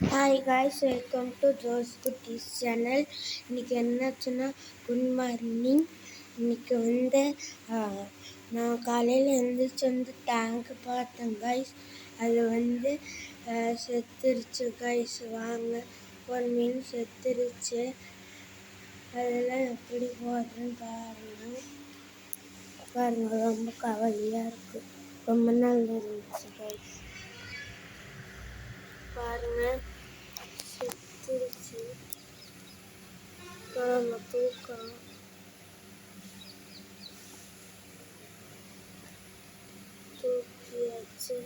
Hi guys, welcome to ஜோஸ் குட்டீஸ் channel. இன்றைக்கி என்னாச்சுன்னா, குட் மார்னிங். இன்றைக்கி நான் காலையில் எழுந்திரிச்சு டேங்க் பார்த்தேன் காய்ஸ். அது செத்துருச்சு காய்ஸ். வாங்க, ஒரு மீன் செத்துருச்சு. அதெல்லாம் எப்படி போடுறேன்னு பாருங்கள். ரொம்ப கவலையாக இருக்குது. ரொம்ப நாள் இருந்துச்சு காய்ஸ். பாருங்கள், செத்துருச்சு. நம்ம தூக்கலாம். தூக்கியாச்சு.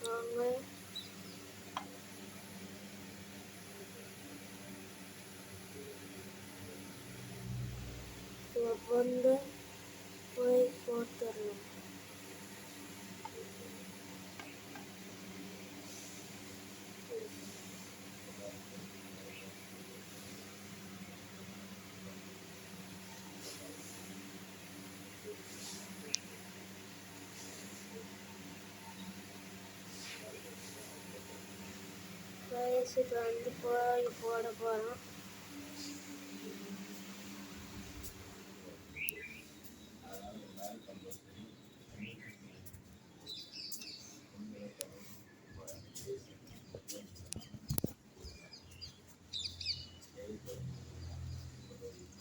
வாங்க, கொண்டு போய் போட்டுடலாம். வயசுக்கு போய் போட போகிறோம்.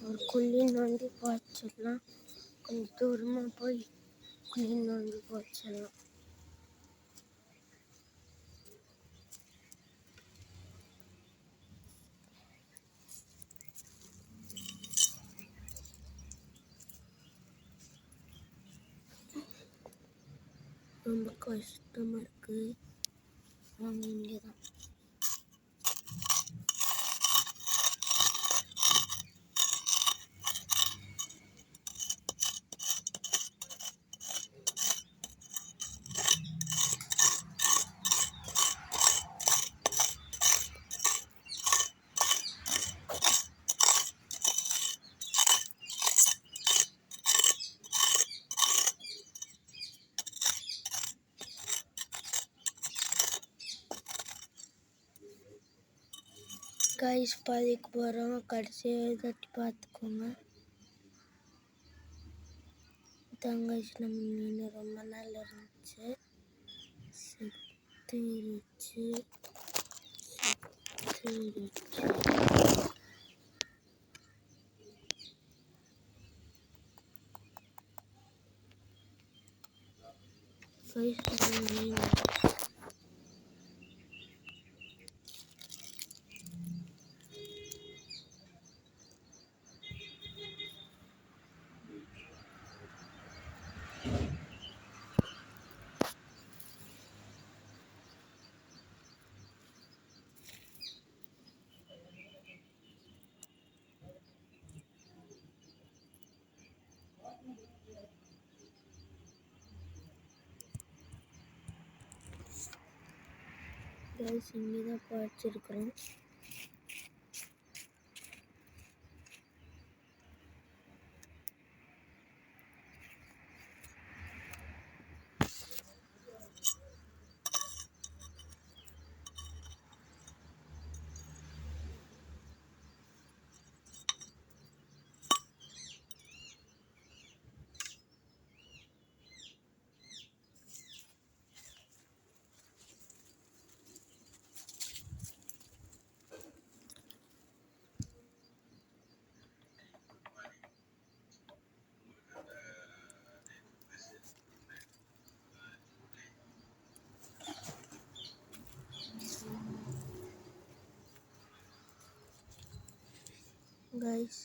ஒரு குழி நோண்டி போச்சிடலாம். கொஞ்சம் தூரமாக போய் குழி நோண்டி போச்சிடலாம். ரொம்ப கஷ்டமாக இருக்குது. வாங்க, இங்கே தான். காய்ஸ், பாதிக்கு போகிறோம். கடைசியாக தட்டி பார்த்துக்கோங்க. தங்காய்ஸ், நம்ம மீன் ரொம்ப நாள் இருந்துச்சு. செத்துருச்சு. மீன் காய்ஸ், இங்கே தான் பறிச்சிருக்கிறோம். Guys,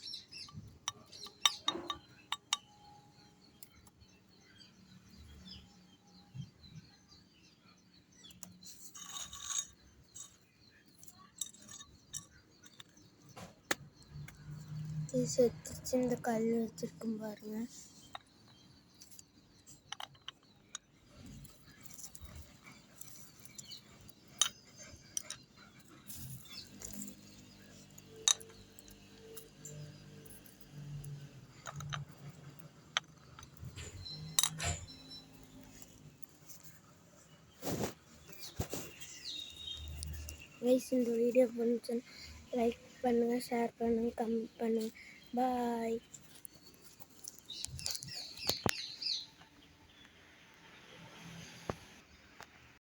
செத்துச்சு. இந்த கல் வச்சிருக்கும் பாருங்க. கைஸ் இந்த வீடியோ பிடிச்சுன்னா லைக் பண்ணுங்கள், ஷேர் பண்ணுங்கள், கமெண்ட் பண்ணுங்கள். பாய்.